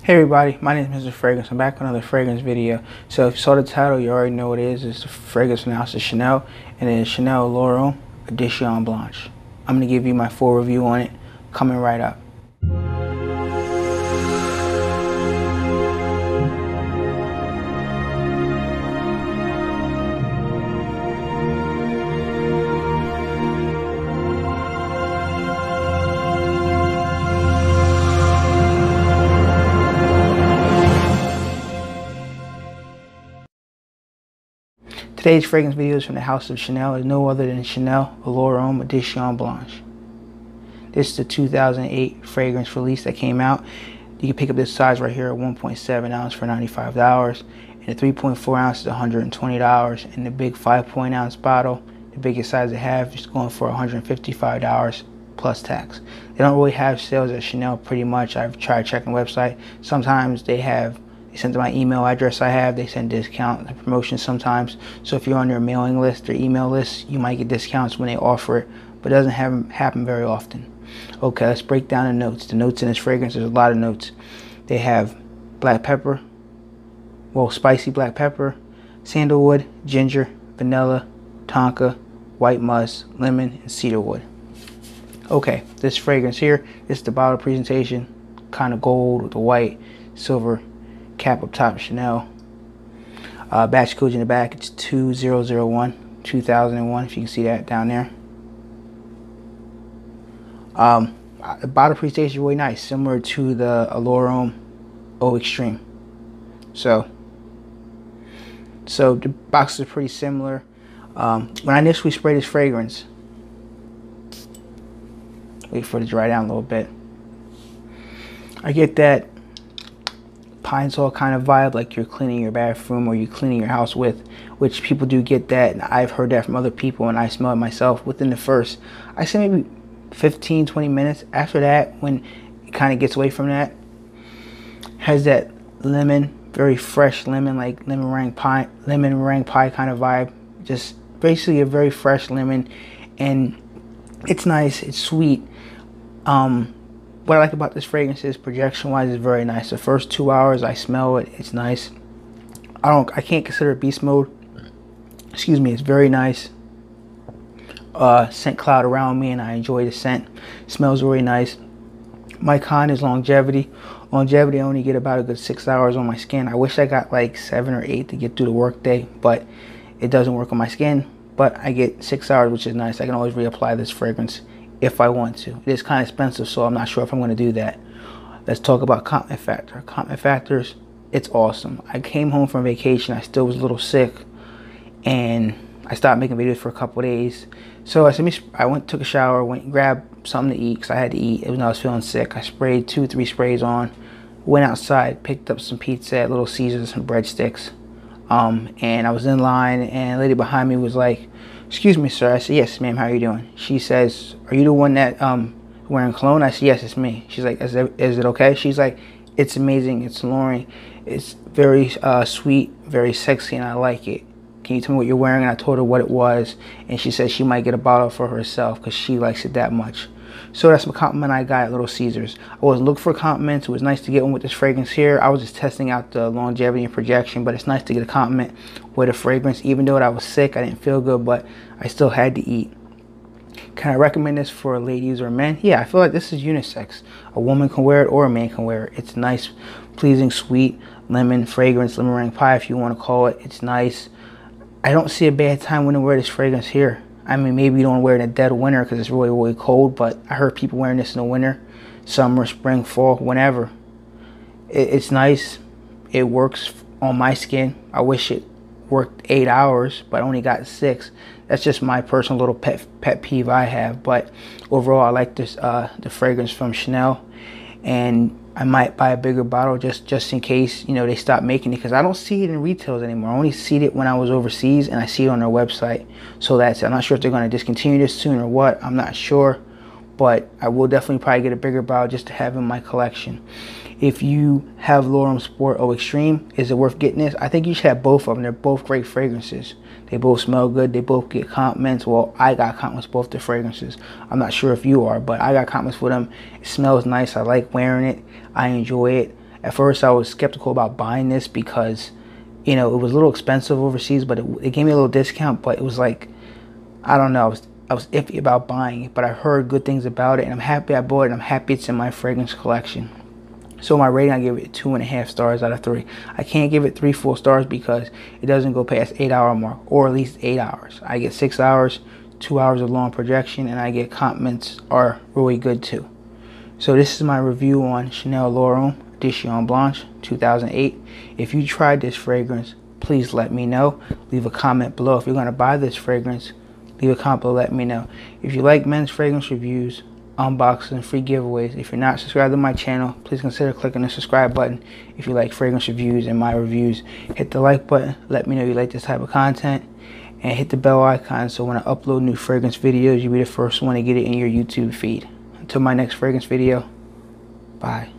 Hey everybody, my name is Mr. Fragrance. I'm back with another fragrance video. So if you saw the title, you already know what it is. It's the fragrance from the house of Chanel, and it is Chanel Allure Homme Edition Blanche. I'm going to give you my full review on it, coming right up. Today's fragrance video is from the house of Chanel. It's no other than Chanel Allure Homme Edition Blanche. This is the 2008 fragrance release that came out. You can pick up this size right here at 1.7 ounce for $95, and the 3.4 ounce is $120, and the big 5.0 ounce bottle, the biggest size they have, is going for $155 plus tax. They don't really have sales at Chanel pretty much. I've tried checking the website. Sometimes they send to my email address they send discount and promotions sometimes. So if you're on their mailing list or email list, you might get discounts when they offer it, but it doesn't happen very often. Okay, let's break down the notes. The notes in this fragrance, there's a lot of notes. They have black pepper, spicy black pepper, sandalwood, ginger, vanilla, tonka, white musk, lemon, and cedarwood. Okay, this fragrance here, this is the bottle presentation, kind of gold with the white, silver cap up top, Chanel. Batch code in the back, it's 2001, 2001, if you can see that down there. The bottle presentation is really nice, similar to the Allure Homme Eau Extreme. So the boxes are pretty similar. When I initially sprayed this fragrance, wait for it to dry down a little bit, I get that pine sol kind of vibe, like you're cleaning your bathroom or you're cleaning your house with, which people do get that, and I've heard that from other people, and I smell it myself within the first, I say maybe 15-20 minutes. After that, when it kind of gets away from that, has that lemon, very fresh lemon, like lemon meringue pie kind of vibe. Just basically a very fresh lemon, and it's nice, it's sweet. What I like about this fragrance is projection-wise, it's very nice. The first 2 hours I smell it, it's nice. I can't consider it beast mode. Excuse me, it's very nice. Scent cloud around me, and I enjoy the scent. Smells really nice. My con is longevity. Longevity, I only get about a good 6 hours on my skin. I wish I got like 7 or 8 to get through the work day, but it doesn't work on my skin. But I get 6 hours, which is nice. I can always reapply this fragrance if I want to. It is kind of expensive, so I'm not sure if I'm going to do that. Let's talk about compliment factor. Compliment factors, it's awesome. I came home from vacation. I still was a little sick, and I stopped making videos for a couple of days. So I took a shower, went and grabbed something to eat because I had to eat when I was feeling sick. I sprayed 2-3 sprays on, went outside, picked up some pizza at Little Caesars, some breadsticks, and I was in line, and a lady behind me was like, "Excuse me, sir." I said, "Yes, ma'am, how are you doing?" She says, "Are you the one that wearing cologne?" I said, "Yes, it's me." She's like, is it okay?" She's like, "It's amazing, it's alluring, it's very sweet, very sexy, and I like it. Can you tell me what you're wearing?" And I told her what it was, and she said she might get a bottle for herself because she likes it that much. So that's a compliment I got at Little Caesars. I wasn't looking for compliments. It was nice to get one with this fragrance here. I was just testing out the longevity and projection, but it's nice to get a compliment with a fragrance. Even though I was sick, I didn't feel good, but I still had to eat. Can I recommend this for ladies or men? Yeah, I feel like this is unisex. A woman can wear it or a man can wear it. It's nice, pleasing, sweet lemon fragrance, lemon meringue pie if you want to call it. It's nice. I don't see a bad time when to wear this fragrance here. I mean, maybe you don't wear it in the dead of winter because it's really, really cold, but I heard people wearing this in the winter, summer, spring, fall, whenever. It's nice. It works on my skin. I wish it worked 8 hours, but I only got 6. That's just my personal little pet peeve I have. But overall, I like this the fragrance from Chanel, and I might buy a bigger bottle just in case, they stop making it, because I don't see it in retails anymore. I only see it when I was overseas, and I see it on their website. So that's it. I'm not sure if they're going to discontinue this soon or what. I'm not sure, but I will definitely probably get a bigger bottle just to have in my collection. If you have Allure Homme Sport Eau Extreme, is it worth getting this? I think you should have both of them. They're both great fragrances. They both smell good. They both get compliments. Well, I got compliments both the fragrances. I'm not sure if you are, but I got compliments for them. It smells nice. I like wearing it. I enjoy it. At first I was skeptical about buying this because, you know, it was a little expensive overseas, but it gave me a little discount. But it was like, I don't know, I was iffy about buying it, but I heard good things about it, and I'm happy I bought it, and I'm happy it's in my fragrance collection. So my rating, I give it 2.5 stars out of 3. I can't give it 3 full stars because it doesn't go past 8-hour mark, or at least 8 hours. I get 6 hours, 2 hours of long projection, and I get compliments are really good too. So this is my review on Chanel Allure Homme Edition Blanche 2008. If you tried this fragrance, please let me know. Leave a comment below. If you're going to buy this fragrance, leave a comment below, let me know. If you like men's fragrance reviews, unboxing, free giveaways, if you're not subscribed to my channel, please consider clicking the subscribe button. If you like fragrance reviews and my reviews, hit the like button, let me know you like this type of content, and hit the bell icon so when I upload new fragrance videos, you'll be the first one to get it in your YouTube feed. Until my next fragrance video, bye.